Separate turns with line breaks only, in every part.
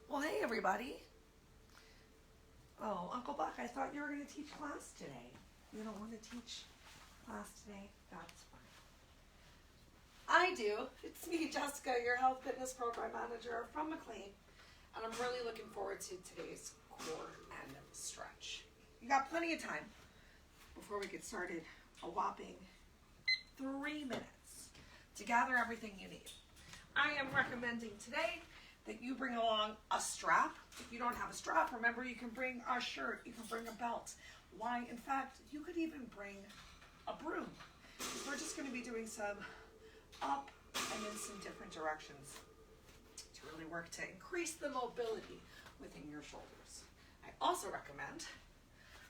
Well, hey everybody. Oh, Uncle Buck, I thought you were going to teach class today. You don't want to teach class today? That's fine. I do. It's me, Jessica, your health fitness program manager from McLean. And I'm really looking forward to today's core and stretch. You got plenty of time before we get started. A whopping 3 minutes to gather everything you need. I am recommending today that you bring along a strap. If you don't have a strap, remember you can bring a shirt, you can bring a belt. Why, in fact, you could even bring a broom. We're just going to be doing some up and in some different directions to really work to increase the mobility within your shoulders. I also recommend,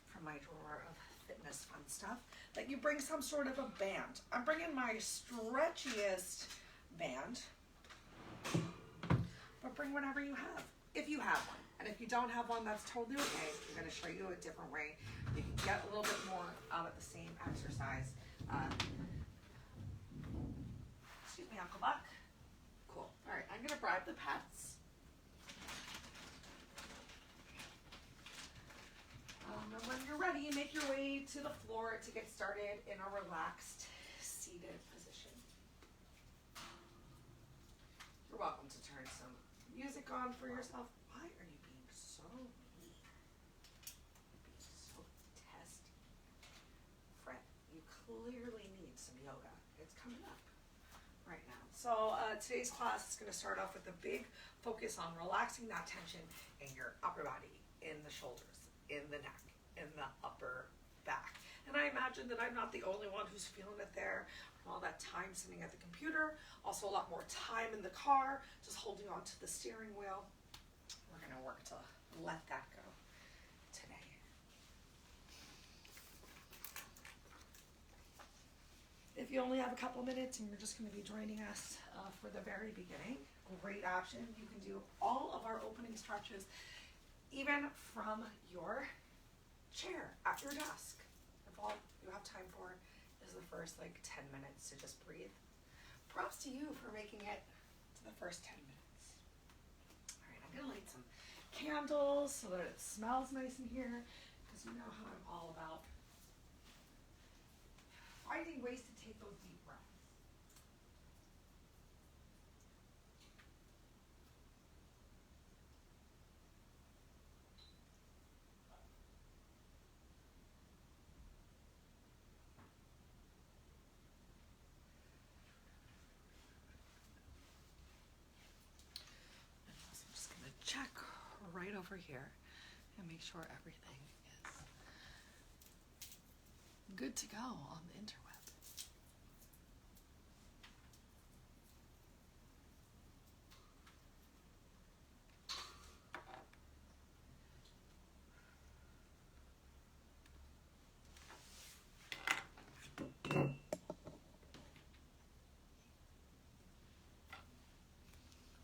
from my drawer of fitness fun stuff, that you bring some sort of a band. I'm bringing my stretchiest band, but bring whatever you have, if you have one. And if you don't have one, that's totally okay. I'm going to show you a different way. You can get a little bit more out of the same exercise. Excuse me, Uncle Buck. Cool. All right, I'm going to bribe the pets. And when you're ready, make your way to the floor to get started in a relaxed, seated position. You're welcome to turn some music on for yourself. Why are you being so mean? You're being so testy. Fred, you clearly need some yoga. It's coming up right now. So today's class is going to start off with a big focus on relaxing that tension in your upper body, in the shoulders, in the neck, in the upper back. And I imagine that I'm not the only one who's feeling it there. All that time sitting at the computer, also a lot more time in the car, just holding on to the steering wheel. We're going to work to let that go today. If you only have a couple minutes and you're just going to be joining us for the very beginning, great option. You can do all of our opening stretches even from your chair at your desk. If all you have time for is the first 10 minutes to just breathe. Props to you for making it to the first 10 minutes. All right, I'm gonna light some candles so that it smells nice in here, because you know how I'm all about finding ways to take those deep breaths. Check right over here and make sure everything is good to go on the interweb.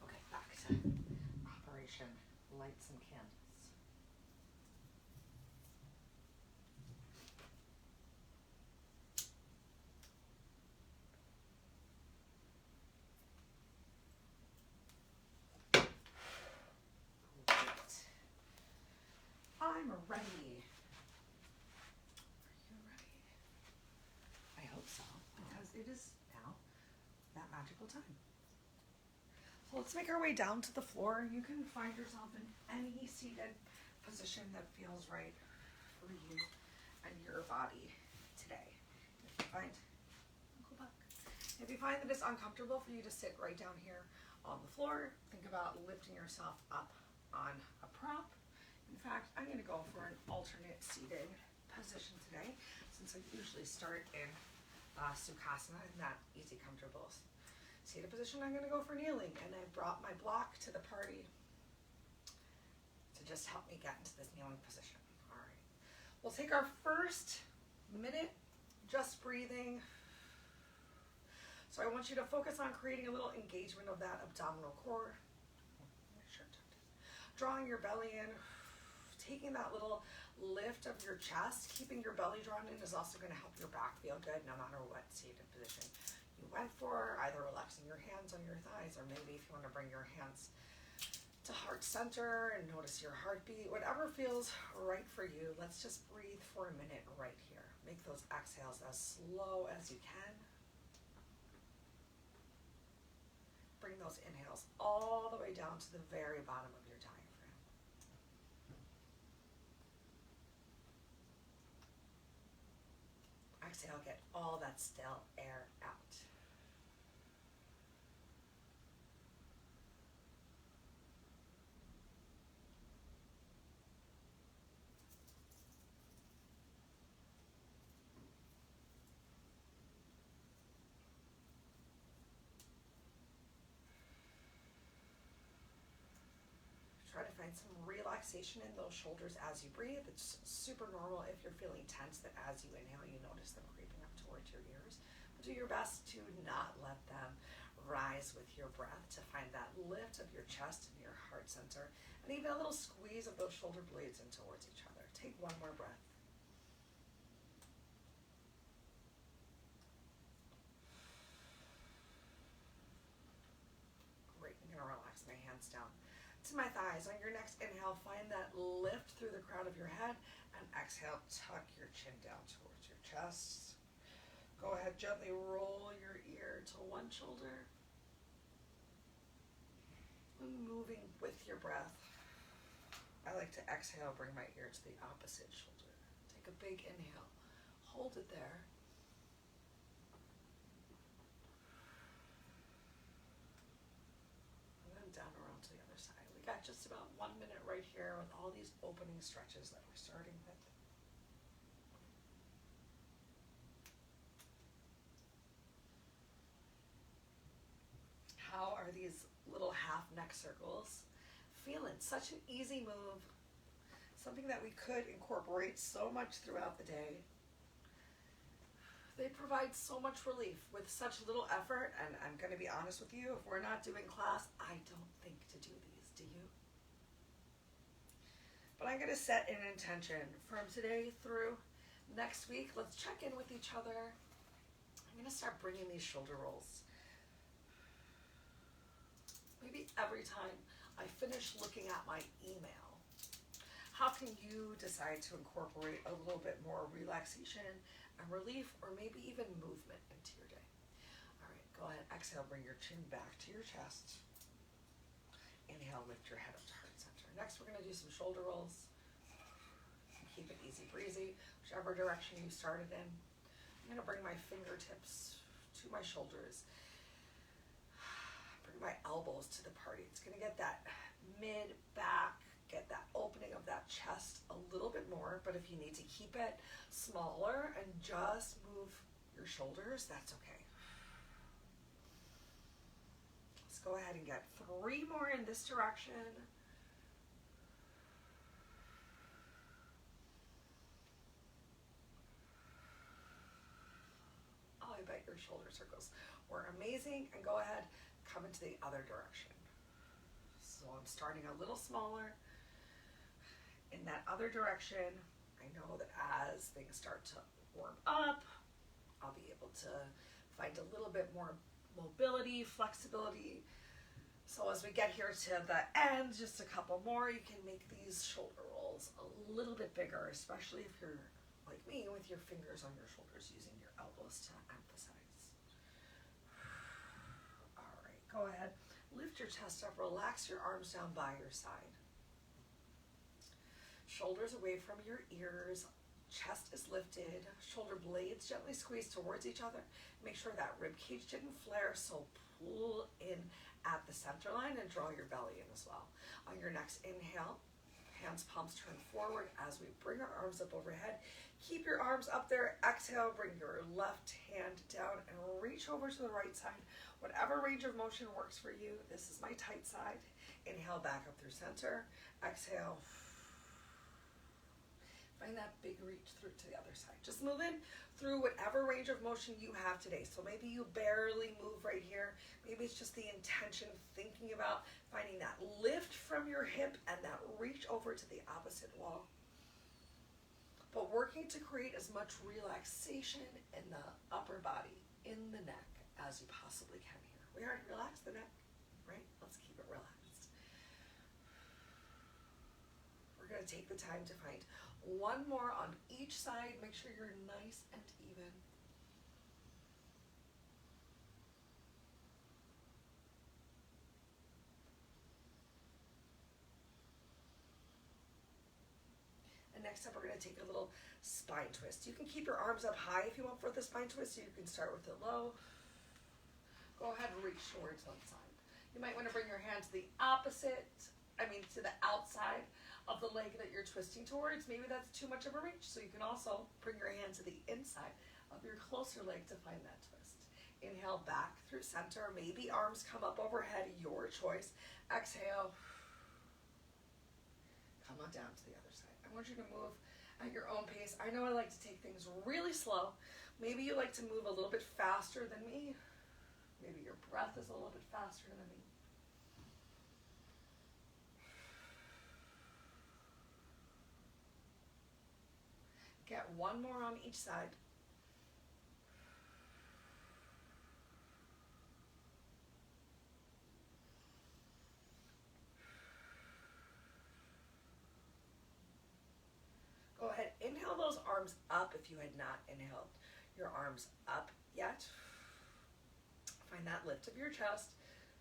Okay, back to Operation Light Some Candles. Great. I'm ready. Are you ready? I hope so, because it is now that magical time. So let's make our way down to the floor. You can find yourself in any seated position that feels right for you and your body today. If you find that it's uncomfortable for you to sit right down here on the floor, think about lifting yourself up on a prop. In fact, I'm going to go for an alternate seated position today, since I usually start in Sukhasana, in that easy, comfortable seated position. I'm going to go for kneeling, and I brought my block to the party to just help me get into this kneeling position. All right, we'll take our first minute just breathing. So I want you to focus on creating a little engagement of that abdominal core. Drawing your belly in, taking that little lift of your chest, keeping your belly drawn in is also going to help your back feel good no matter what seated position you went for, either relaxing your hands on your thighs, or maybe if you want to bring your hands to heart heart center and notice your heartbeat. Whatever feels right for you. Let's just breathe for a minute right here. Make those exhales as slow as you can. Bring those inhales all the way down to the very bottom of your diaphragm. Exhale, get all that stale air out. Try to find some relaxation in those shoulders as you breathe. It's super normal if you're feeling tense that as you inhale, you notice them creeping up towards your ears. But do your best to not let them rise with your breath, to find that lift of your chest and your heart center, and even a little squeeze of those shoulder blades in towards each other. Take one more breath. Great, I'm gonna relax my hands down to my thighs. On your next inhale, find that lift through the crown of your head, and exhale, tuck your chin down towards your chest. Go ahead, gently roll your ear to one shoulder. Moving with your breath. I like to exhale, bring my ear to the opposite shoulder. Take a big inhale, hold it there. Down around to the other side. We got just about 1 minute right here with all these opening stretches that we're starting with. How are these little half neck circles feeling? Such an easy move, something that we could incorporate so much throughout the day. They provide so much relief with such little effort, and I'm going to be honest with you, if we're not doing class, I don't think to do these, do you? But I'm going to set an intention from today through next week. Let's check in with each other. I'm going to start bringing these shoulder rolls. Maybe every time I finish looking at my email, how can you decide to incorporate a little bit more relaxation and relief, or maybe even movement into your day? All right, go ahead, exhale, bring your chin back to your chest. Inhale, lift your head up to heart center. Next, we're gonna do some shoulder rolls. Keep it easy breezy, whichever direction you started in. I'm gonna bring my fingertips to my shoulders. Bring my elbows to the party. It's gonna get that mid back, get that opening of that chest a little bit more, but if you need to keep it smaller and just move your shoulders, that's okay. Let's go ahead and get 3 more in this direction. Oh, I bet your shoulder circles were amazing, and go ahead, come into the other direction. So I'm starting a little smaller. In that other direction, I know that as things start to warm up, I'll be able to find a little bit more mobility, flexibility. So as we get here to the end, just a couple more, you can make these shoulder rolls a little bit bigger, especially if you're like me with your fingers on your shoulders, using your elbows to emphasize. All right, go ahead, lift your chest up, relax your arms down by your side. Shoulders away from your ears, chest is lifted, shoulder blades gently squeeze towards each other. Make sure that rib cage didn't flare, so pull in at the center line and draw your belly in as well. On your next inhale, hands, palms turn forward as we bring our arms up overhead. Keep your arms up there. Exhale, bring your left hand down and reach over to the right side. Whatever range of motion works for you. This is my tight side. Inhale, back up through center. Exhale. Find that big reach through to the other side. Just move in through whatever range of motion you have today. So maybe you barely move right here. Maybe it's just the intention, thinking about finding that lift from your hip and that reach over to the opposite wall. But working to create as much relaxation in the upper body, in the neck, as you possibly can here. We already relaxed the neck, right? Let's keep it relaxed. going to take the time to find one more on each side. Make sure you're nice and even. And next up, we're going to take a little spine twist. You can keep your arms up high if you want for the spine twist, so you can start with it low. Go ahead and reach towards one side. You might want to bring your hand to the to the outside of the leg that you're twisting towards. Maybe that's too much of a reach, so you can also bring your hand to the inside of your closer leg to find that twist. Inhale back through center. Maybe arms come up overhead, your choice. Exhale. Come on down to the other side. I want you to move at your own pace. I know I like to take things really slow. Maybe you like to move a little bit faster than me. Maybe your breath is a little bit faster than me. Get one more on each side. Go ahead, inhale those arms up if you had not inhaled your arms up yet. Find that lift of your chest.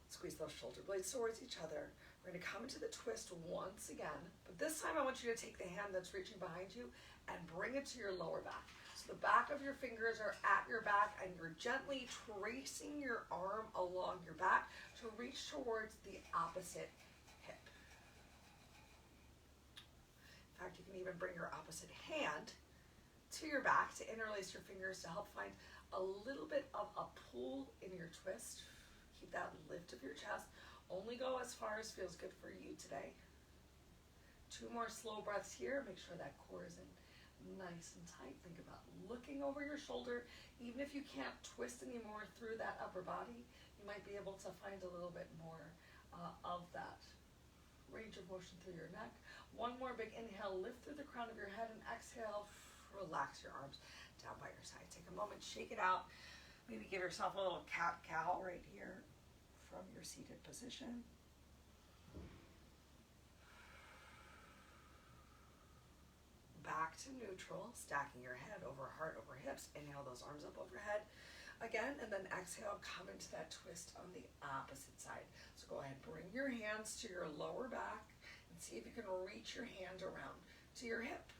Squeeze those shoulder blades towards each other. We're going to come into the twist once again, but this time I want you to take the hand that's reaching behind you and bring it to your lower back. So the back of your fingers are at your back, and you're gently tracing your arm along your back to reach towards the opposite hip. In fact, you can even bring your opposite hand to your back to interlace your fingers to help find a little bit of a pull in your twist. Keep that lift of your chest. Only go as far as feels good for you today. 2 more slow breaths here. Make sure that core is in nice and tight. Think about looking over your shoulder. Even if you can't twist anymore through that upper body, you might be able to find a little bit more of that range of motion through your neck. One more big inhale, lift through the crown of your head, and exhale, relax your arms down by your side. Take a moment, shake it out. Maybe give yourself a little cat-cow right here from your seated position. Back to neutral, stacking your head over heart, over hips. Inhale those arms up overhead again, and then exhale, come into that twist on the opposite side. So go ahead, bring your hands to your lower back and see if you can reach your hand around to your hip.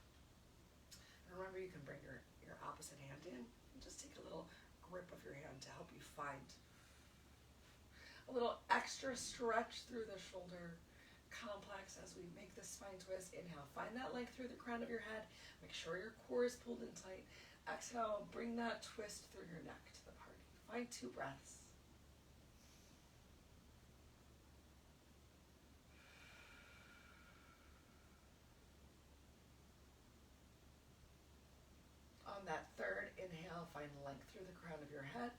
And remember, you can bring your opposite hand in and just take a little grip of your hand to help you find a little extra stretch through the shoulder complex as we make this spine twist. Inhale, find that length through the crown of your head. Make sure your core is pulled in tight. Exhale, bring that twist through your neck to the party. Find 2 breaths. On that third inhale, find length through the crown of your head.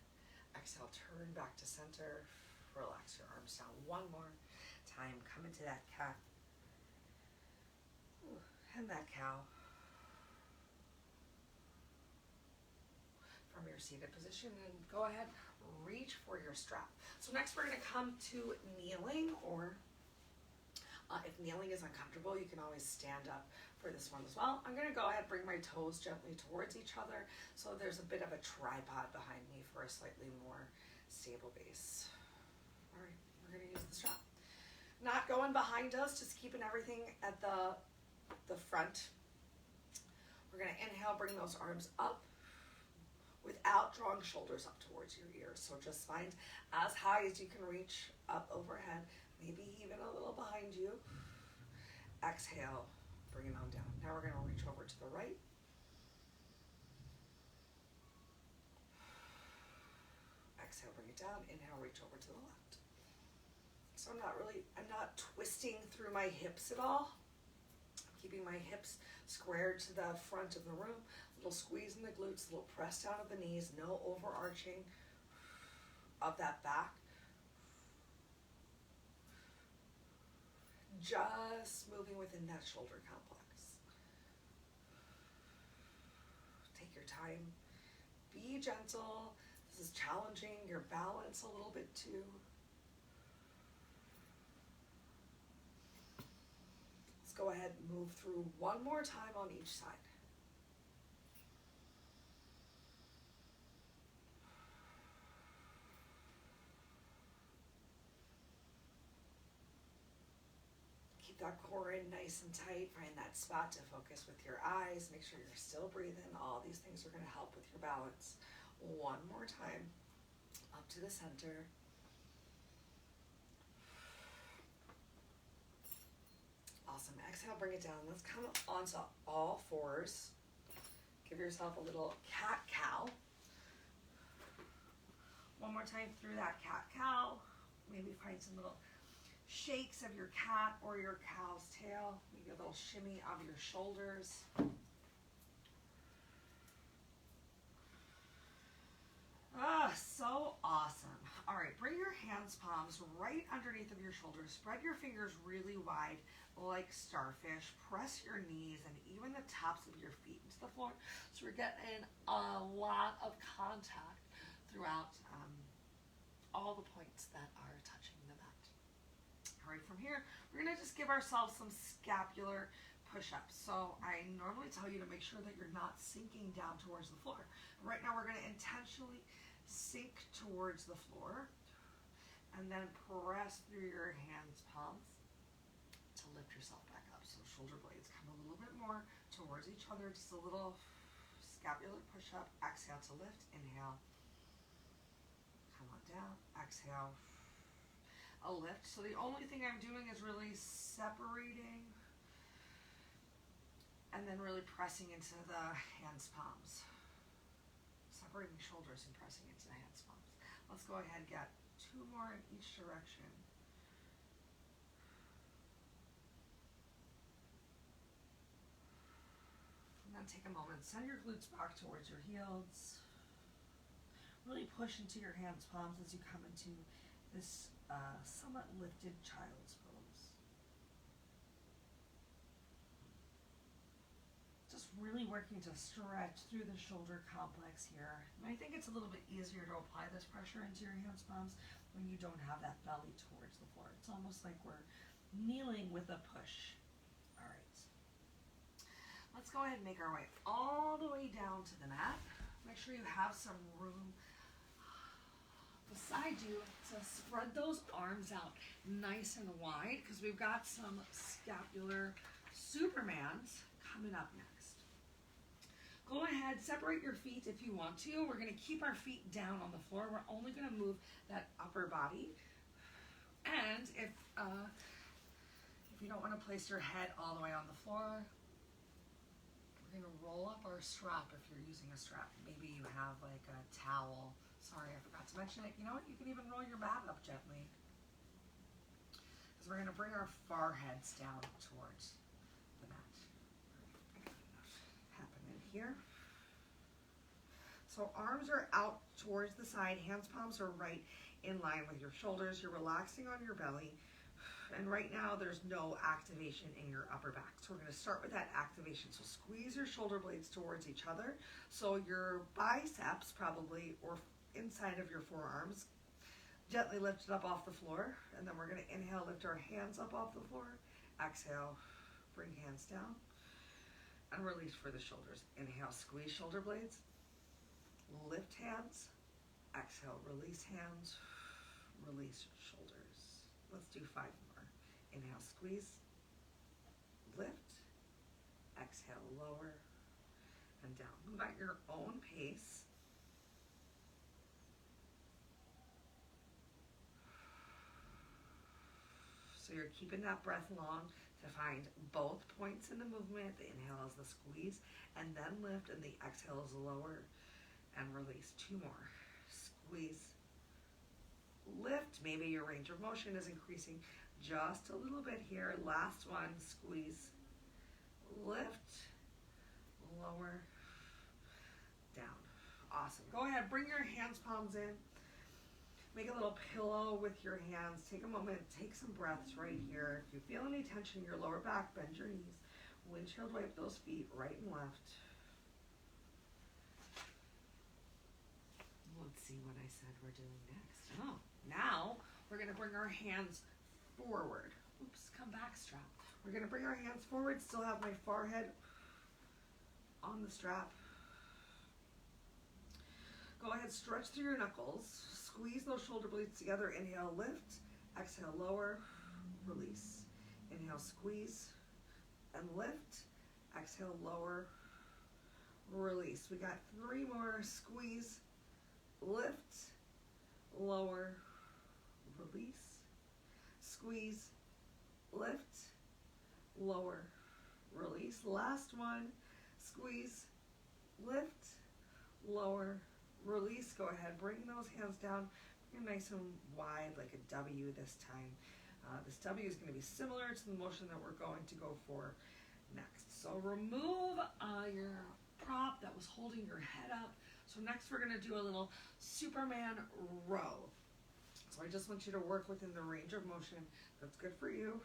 Exhale, turn back to center. Relax your arms down. One more time. Come into that cat. And that cow. From your seated position, and go ahead, reach for your strap. So next we're going to come to kneeling, or if kneeling is uncomfortable, you can always stand up for this one as well. I'm going to go ahead and bring my toes gently towards each other so there's a bit of a tripod behind me for a slightly more stable base. All right, we're going to use the strap. Not going behind us, just keeping everything at the front. We're going to inhale, bring those arms up without drawing shoulders up towards your ears. So just find as high as you can reach up overhead, maybe even a little behind you. Exhale, bring it on down. Now we're going to reach over to the right. Exhale, bring it down. Inhale, reach over to the left. So I'm not twisting through my hips at all. I'm keeping my hips squared to the front of the room. A little squeeze in the glutes, a little press down of the knees, no overarching of that back. Just moving within that shoulder complex. Take your time. Be gentle. This is challenging your balance a little bit too. Let's go ahead and move move through one more time on each side. Keep that core in nice and tight. Find that spot to focus with your eyes. Make sure you're still breathing. All these things are going to help with your balance. One more time. Up to the center. Awesome. Exhale, bring it down. Let's come onto all fours. Give yourself a little cat-cow. One more time through that cat-cow. Maybe find some little shakes of your cat or your cow's tail. Maybe a little shimmy of your shoulders. So awesome. All right, bring your hands, palms right underneath of your shoulders. Spread your fingers really wide like starfish. Press your knees and even the tops of your feet into the floor. So we're getting a lot of contact throughout all the points that are touching the mat. All right, from here, we're gonna just give ourselves some scapular push-ups. So I normally tell you to make sure that you're not sinking down towards the floor. Right now, we're gonna intentionally sink towards the floor and then press through your hands, palms to lift yourself back up. So shoulder blades come a little bit more towards each other, just a little scapular push-up. Exhale to lift, inhale. Come on down, exhale. A lift. So the only thing I'm doing is really separating and then really pressing into the hands, palms. Separating shoulders and pressing into the hands, palms. Let's go ahead and get 2 more in each direction. And then take a moment, send your glutes back towards your heels. Really push into your hands, palms as you come into this somewhat lifted child's pose. Just really working to stretch through the shoulder complex here. And I think it's a little bit easier to apply this pressure into your hands, palms when you don't have that belly towards the floor. It's almost like we're kneeling with a push. All right. Let's go ahead and make our way all the way down to the mat. Make sure you have some room beside you to spread those arms out nice and wide because we've got some scapular supermans coming up next. Go ahead, separate your feet if you want to. We're going to keep our feet down on the floor. We're only going to move that upper body. And if you don't want to place your head all the way on the floor, we're going to roll up our strap if you're using a strap. Maybe you have like a towel. Sorry, I forgot to mention it. You know what? You can even roll your mat up gently. Because we're going to bring our foreheads down towards the mat. Happening here. So arms are out towards the side. Hands, palms are right in line with your shoulders. You're relaxing on your belly. And right now, there's no activation in your upper back. So we're going to start with that activation. So squeeze your shoulder blades towards each other. So your biceps probably, or inside of your forearms, gently lift it up off the floor. And then we're going to inhale, lift our hands up off the floor. Exhale, bring hands down. And release for the shoulders. Inhale, squeeze shoulder blades. Lift hands. Exhale, release hands. Release shoulders. Let's do 5 more. Inhale, squeeze, lift, exhale, lower, and down. Move at your own pace. So you're keeping that breath long to find both points in the movement. The inhale is the squeeze, and then lift, and the exhale is lower, and release. 2 more. Squeeze, lift. Maybe your range of motion is increasing just a little bit here. Last one, squeeze, lift, lower, down. Awesome. Go ahead, bring your hands, palms in. Make a little pillow with your hands. Take a moment, take some breaths right here. If you feel any tension in your lower back, bend your knees. Windshield wipe those feet right and left. Let's see what I said we're doing next. Oh, now we're going to bring our hands forward. Oops, come back, strap. We're going to bring our hands forward, still have my forehead on the strap. Go ahead, stretch through your knuckles. Squeeze those shoulder blades together. Inhale, lift. Exhale, lower. Release. Inhale, squeeze and lift. Exhale, lower. Release. We got 3 more. Squeeze, lift, lower, release. Squeeze, lift, lower, release. Last one. Squeeze, lift, lower, release. Go ahead, bring those hands down. You're nice and wide, like a W this time. This W is going to be similar to the motion that we're going to go for next. So remove your prop that was holding your head up. So next we're going to do a little Superman row. So I just want you to work within the range of motion that's good for you.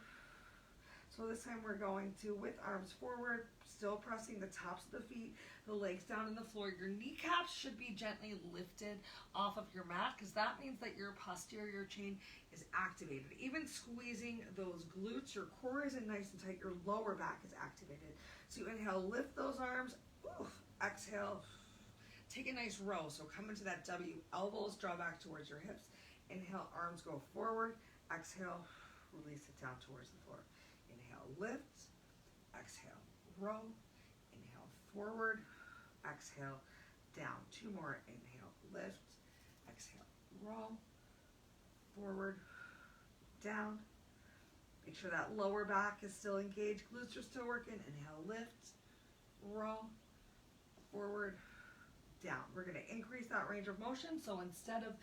So this time we're going to, with arms forward, still pressing the tops of the feet, the legs down on the floor. Your kneecaps should be gently lifted off of your mat because that means that your posterior chain is activated. Even squeezing those glutes, your core isn't nice and tight, your lower back is activated. So you inhale, lift those arms, exhale, take a nice row. So come into that W, elbows draw back towards your hips. Inhale, arms go forward, exhale, release it down towards the floor. Inhale, lift, exhale, row, inhale, forward, exhale, down. 2 more, inhale, lift, exhale, row, forward, down. Make sure that lower back is still engaged, glutes are still working. Inhale, lift, row, forward, down. We're going to increase that range of motion. So instead of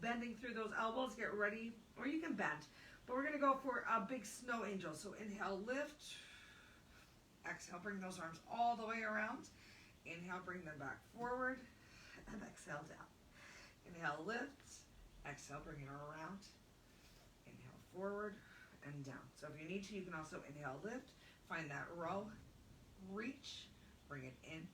bending through those elbows, get ready, or you can bend, but we're going to go for a big snow angel. So inhale, lift, exhale, bring those arms all the way around. Inhale, bring them back forward, and exhale, down. Inhale, lift, exhale, bring it around. Inhale, forward and down. So if you need to, you can also inhale, lift, find that row, reach, bring it in,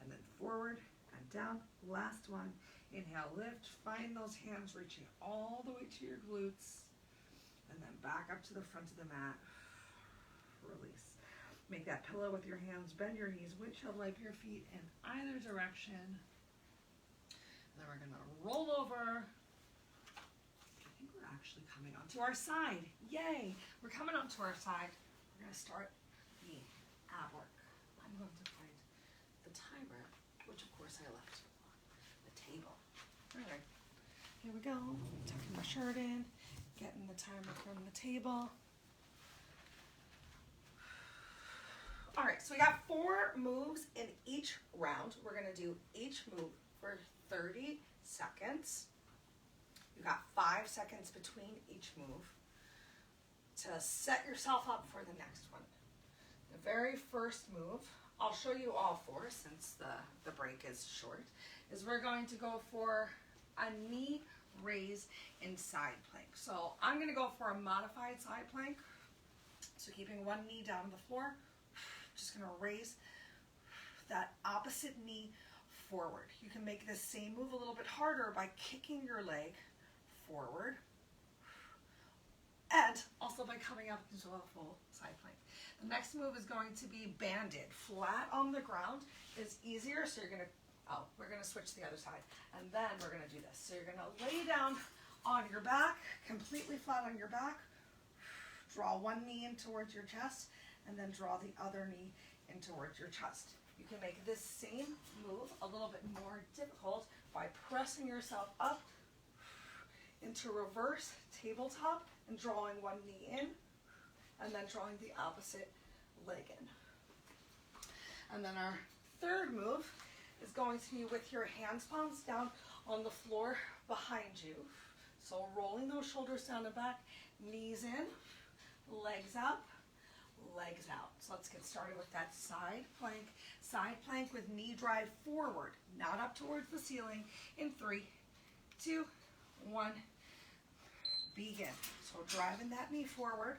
and then forward and down. Last one. Inhale, lift, find those hands reaching all the way to your glutes, and then back up to the front of the mat. Release. Make that pillow with your hands, bend your knees, windshield wipe your feet in either direction. And then we're gonna roll over. I think we're actually coming onto our side. Yay, we're coming onto our side. We're gonna start the ab work. I'm going to find the timer, which of course I left on the table. All right, here we go. Tucking my shirt in, getting the timer from the table. All right, so we got 4 moves in each round. We're gonna do each move for 30 seconds. You got 5 seconds between each move to set yourself up for the next one. The very first move, I'll show you all 4 since the break is short, is we're going to go for a knee raise in side plank. So I'm gonna go for a modified side plank. So keeping one knee down on the floor, just gonna raise that opposite knee forward. You can make this same move a little bit harder by kicking your leg forward and also by coming up into a full side plank. The next move is going to be banded. Flat on the ground is easier, so you're gonna, we're gonna switch to the other side, and then we're gonna do this. So you're gonna lay down on your back, completely flat on your back, draw one knee in towards your chest, and then draw the other knee in towards your chest. You can make this same move a little bit more difficult by pressing yourself up into reverse tabletop and drawing one knee in, and then drawing the opposite leg in. And then our third move is going to be with your hands palms down on the floor behind you. So rolling those shoulders down and back, knees in, legs up, legs out. So let's get started with that side plank with knee drive forward, not up towards the ceiling, in 3, 2, 1, begin. So driving that knee forward.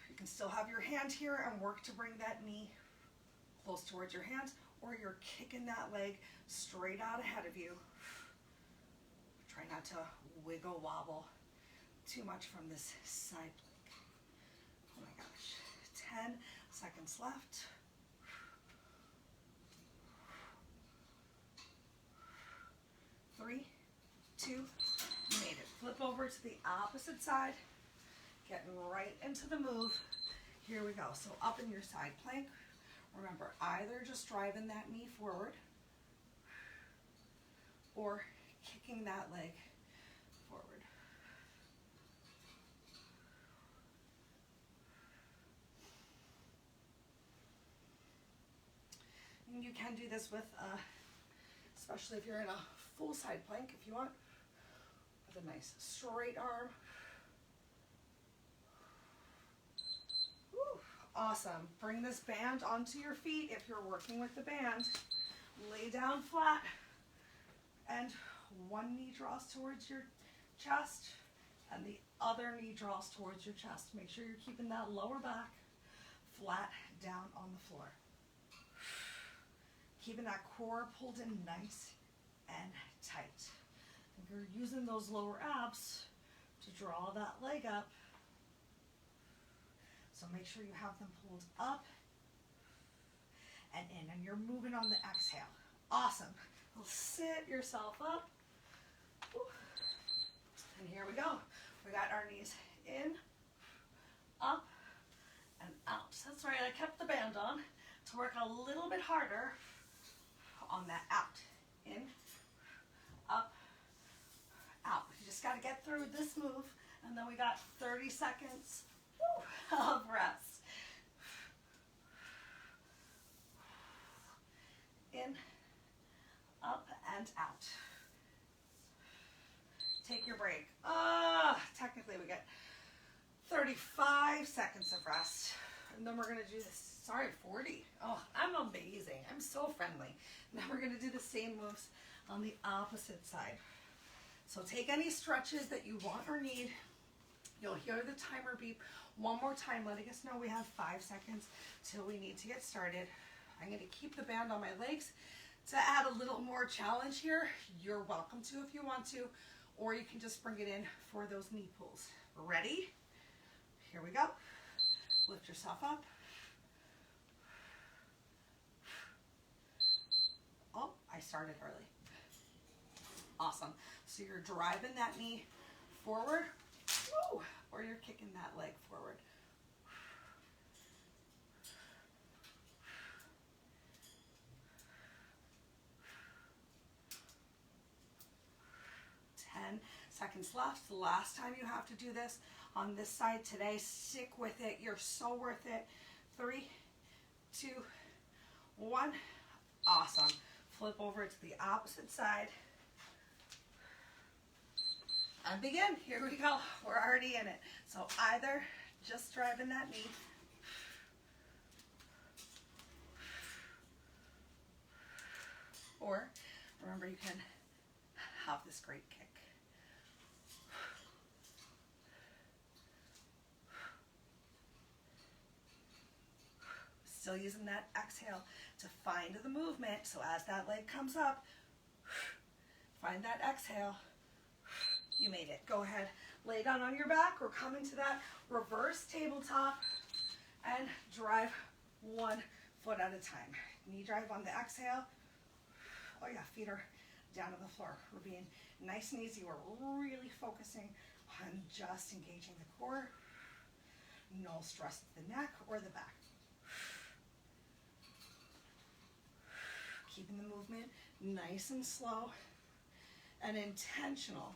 You can still have your hand here and work to bring that knee close towards your hands, or you're kicking that leg straight out ahead of you. Try not to wiggle wobble too much from this side plank. seconds left. 3, 2, you made it. Flip over to the opposite side, getting right into the move. Here we go. So up in your side plank. Remember, either just driving that knee forward or kicking that leg forward. And you can do this with, especially if you're in a full side plank, if you want, with a nice straight arm. Woo, awesome. Bring this band onto your feet if you're working with the band. Lay down flat, and one knee draws towards your chest, and the other knee draws towards your chest. Make sure you're keeping that lower back flat down on the floor. Keeping that core pulled in nice and tight. And you're using those lower abs to draw that leg up. So make sure you have them pulled up and in, and you're moving on the exhale. Awesome. Well, sit yourself up. And here we go. We got our knees in, up, and out. That's right, I kept the band on to work a little bit harder on that out. In, up, out. You just got to get through this move, and then we got 30 seconds of rest. In, up, and out. Take your break. Technically we get 35 seconds of rest, and then we're going to do this. Sorry, 40. Oh, I'm amazing. I'm so friendly. Now we're going to do the same moves on the opposite side. So take any stretches that you want or need. You'll hear the timer beep one more time, letting us know we have 5 seconds till we need to get started. I'm going to keep the band on my legs to add a little more challenge here. You're welcome to if you want to, or you can just bring it in for those knee pulls. Ready? Here we go. Lift yourself up. Oh, I started early. Awesome. So you're driving that knee forward, woo, or you're kicking that leg forward. 10 seconds left. The last time you have to do this on this side today. Stick with it. You're so worth it. 3, 2, 1. Awesome. Flip over to the opposite side. And begin. Here we go. We're already in it. So either just driving that knee, or remember, you can have this great kick. Still using that exhale to find the movement. So as that leg comes up, find that exhale. You made it. Go ahead, lay down on your back or come into that reverse tabletop and drive one foot at a time. Knee drive on the exhale. Oh yeah, feet are down on the floor. We're being nice and easy. We're really focusing on just engaging the core. No stress at the neck or the back. Keeping the movement nice and slow and intentional.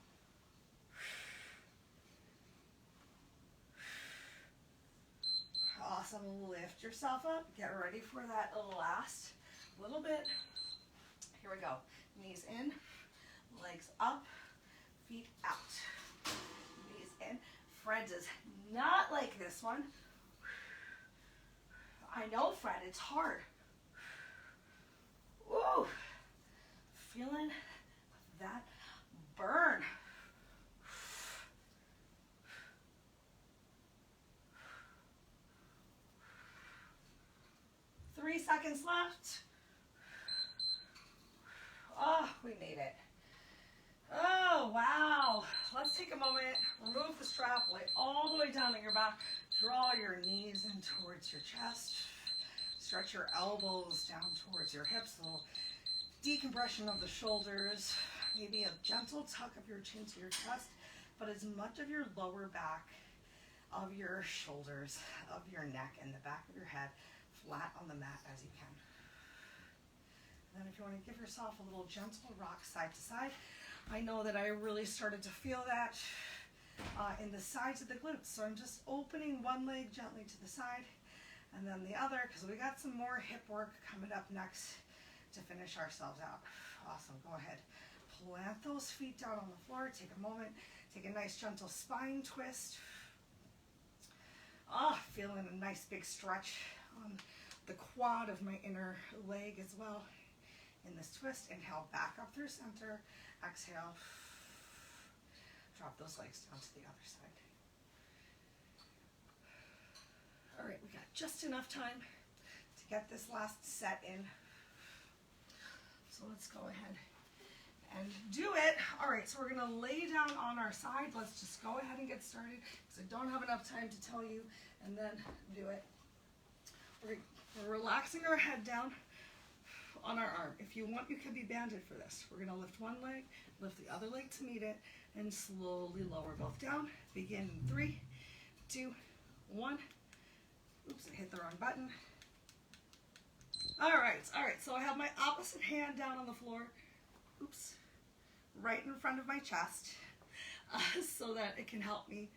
Awesome. Lift yourself up. Get ready for that last little bit. Here we go. Knees in, legs up, feet out. Knees in. Fred does not like this one. I know, Fred, it's hard. Woo! Feeling that burn. 3 seconds left. Oh, we made it. Oh, wow. Let's take a moment, remove the strap, lay all the way down on your back, draw your knees in towards your chest. stretch your elbows down towards your hips, a little decompression of the shoulders, maybe a gentle tuck of your chin to your chest, but as much of your lower back, of your shoulders, of your neck, and the back of your head flat on the mat as you can. And then if you want to give yourself a little gentle rock side to side, I know that I really started to feel that in the sides of the glutes. So I'm just opening one leg gently to the side and then the other, because we got some more hip work coming up next to finish ourselves out. Awesome, go ahead. Plant those feet down on the floor, take a moment, take a nice gentle spine twist. Feeling a nice big stretch on the quad of my inner leg as well in this twist. Inhale, back up through center. Exhale, drop those legs down to the other side. All right, we got just enough time to get this last set in. So let's go ahead and do it. All right, so we're gonna lay down on our side. Let's just go ahead and get started because I don't have enough time to tell you, and then do it. We're relaxing our head down on our arm. If you want, you can be banded for this. We're gonna lift one leg, lift the other leg to meet it, and slowly lower both down. Begin in 3, 2, 1. Oops, I hit the wrong button. All right, so I have my opposite hand down on the floor. Oops, right in front of my chest, so that it can help me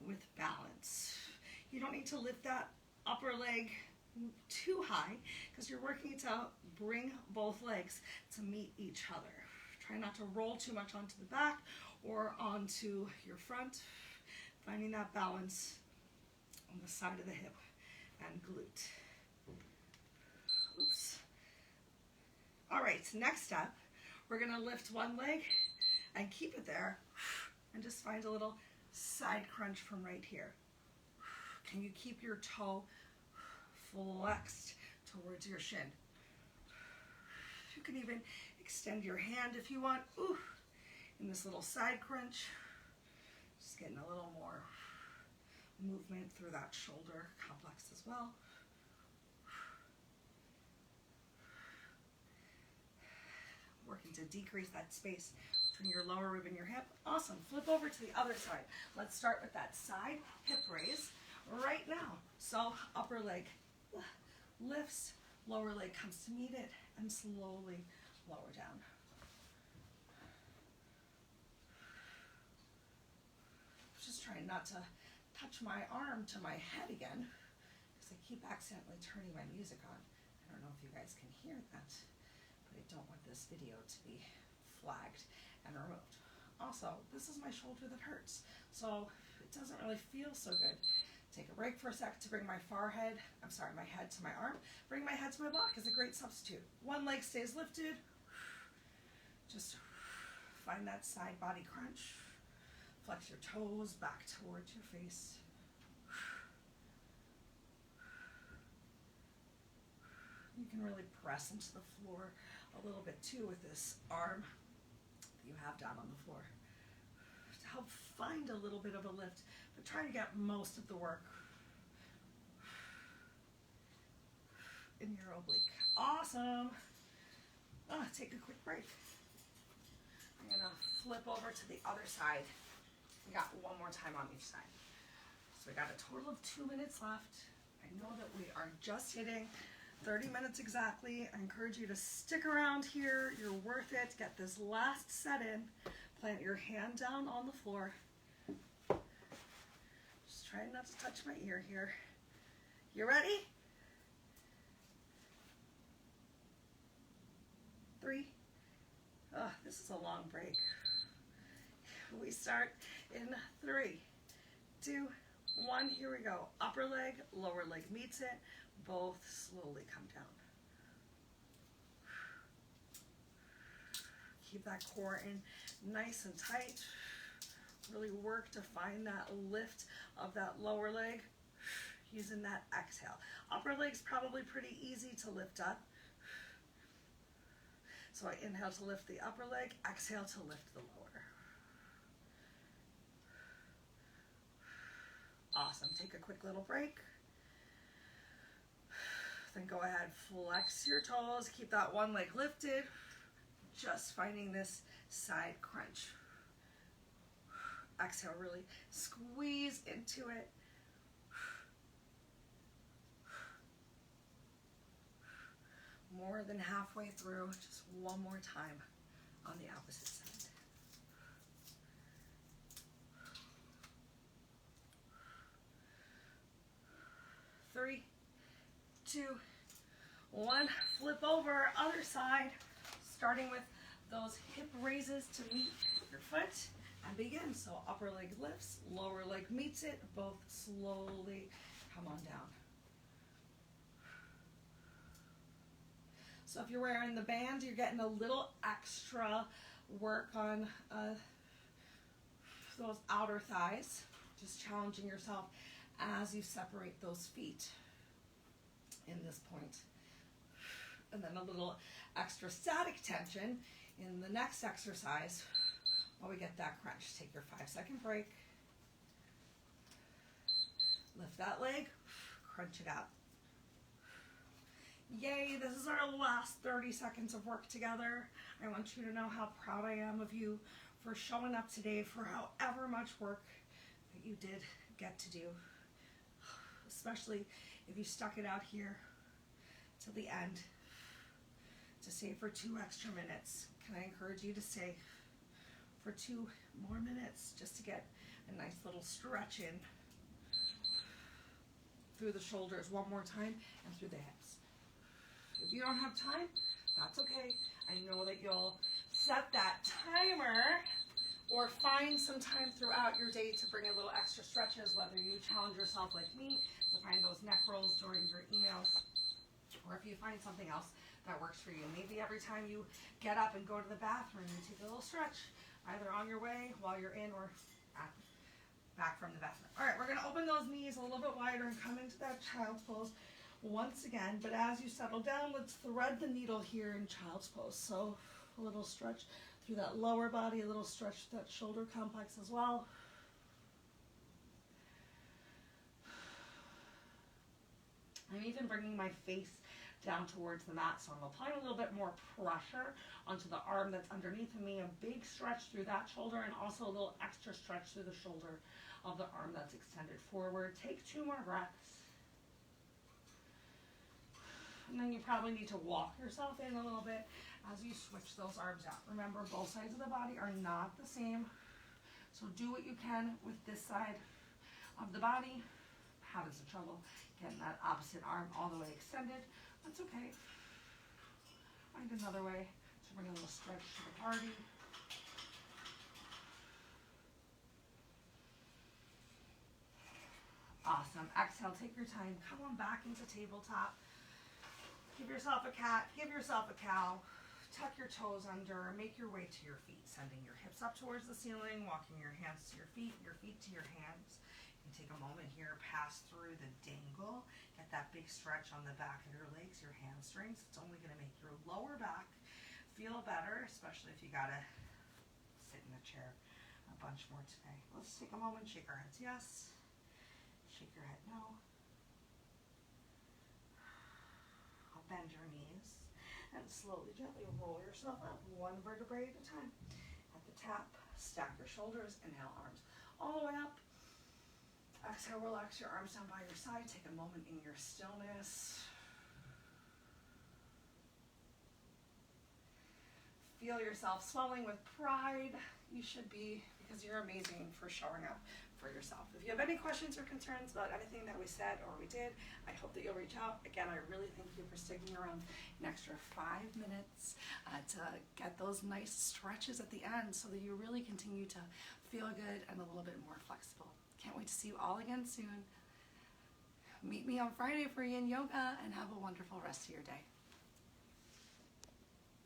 with balance. You don't need to lift that upper leg too high because you're working to bring both legs to meet each other. Try not to roll too much onto the back or onto your front. Finding that balance on the side of the hip and glute. Oops. All right, next step, we're gonna lift one leg and keep it there and just find a little side crunch from right here. Can you keep your toe flexed towards your shin? You can even extend your hand if you want. Ooh, in this little side crunch. Just getting a little more movement through that shoulder complex as well. Working to decrease that space between your lower rib and your hip. Awesome. Flip over to the other side. Let's start with that side hip raise right now. So upper leg lifts, lower leg comes to meet it, and slowly lower down. Just trying not to touch my arm to my head again because I keep accidentally turning my music on. I don't know if you guys can hear that, but I don't want this video to be flagged and removed. Also, this is my shoulder that hurts, so it doesn't really feel so good. Take a break for a sec to bring my my head to my arm. Bring my head to my block is a great substitute. One leg stays lifted. Just find that side body crunch. Flex your toes back towards your face. You can really press into the floor a little bit too with this arm that you have down on the floor to help find a little bit of a lift, but try to get most of the work in your oblique. Awesome. Take a quick break. I'm gonna flip over to the other side. We got one more time on each side. So we got a total of 2 minutes left. I know that we are just hitting 30 minutes exactly. I encourage you to stick around here. You're worth it. Get this last set in. Plant your hand down on the floor. Just trying not to touch my ear here. You ready? 3. This is a long break. We start in 3, 2, 1. Here we go. Upper leg, lower leg meets it. Both slowly come down. Keep that core in nice and tight. Really work to find that lift of that lower leg using that exhale. Upper leg's probably pretty easy to lift up. So I inhale to lift the upper leg, exhale to lift the lower. Awesome. Take a quick little break. Then go ahead, flex your toes, keep that one leg lifted, just finding this side crunch. Exhale, really squeeze into it. More than halfway through, just one more time on the opposite side. 3, 2, 1. Flip over, other side, starting with those hip raises to meet your foot and begin. So upper leg lifts, lower leg meets it, both slowly come on down. So if you're wearing the band, you're getting a little extra work on those outer thighs, just challenging yourself as you separate those feet in this point. And then a little extra static tension in the next exercise while we get that crunch. Take your 5-second break. Lift that leg, crunch it out. Yay, this is our last 30 seconds of work together. I want you to know how proud I am of you for showing up today for however much work that you did get to do. Especially if you stuck it out here till the end to stay for 2 extra minutes. Can I encourage you to stay for 2 more minutes just to get a nice little stretch in through the shoulders one more time and through the hips. If you don't have time, that's okay. I know that you'll set that timer or find some time throughout your day to bring in little extra stretches, whether you challenge yourself like me to find those neck rolls during your emails, or if you find something else that works for you. Maybe every time you get up and go to the bathroom, you take a little stretch, either on your way, while you're in, or back from the bathroom. All right, we're gonna open those knees a little bit wider and come into that child's pose once again, but as you settle down, let's thread the needle here in child's pose. So a little stretch through that lower body, a little stretch through that shoulder complex as well. I'm even bringing my face down towards the mat, so I'm applying a little bit more pressure onto the arm that's underneath of me, a big stretch through that shoulder, and also a little extra stretch through the shoulder of the arm that's extended forward. Take 2 more breaths. And then you probably need to walk yourself in a little bit as you switch those arms out. Remember, both sides of the body are not the same. So do what you can with this side of the body. Having some trouble getting that opposite arm all the way extended. That's okay. Find another way to bring a little stretch to the party. Awesome. Exhale, take your time. Come on back into tabletop. Give yourself a cat, give yourself a cow, tuck your toes under, make your way to your feet, sending your hips up towards the ceiling, walking your hands to your feet to your hands. You can take a moment here, pass through the dangle, get that big stretch on the back of your legs, your hamstrings. It's only gonna make your lower back feel better, especially if you gotta sit in a chair a bunch more today. Let's take a moment, shake our heads yes, shake your head no. Bend your knees and slowly, gently roll yourself up 1 vertebrae at a time. At the top, stack your shoulders, inhale, arms all the way up. Exhale, relax your arms down by your side. Take a moment in your stillness. Feel yourself swelling with pride. You should be, because you're amazing for showing up for yourself. If you have any questions or concerns about anything that we said or we did, I hope that you'll reach out. Again, I really thank you for sticking around an extra 5 minutes to get those nice stretches at the end so that you really continue to feel good and a little bit more flexible. Can't wait to see you all again soon. Meet me on Friday for yin yoga and have a wonderful rest of your day.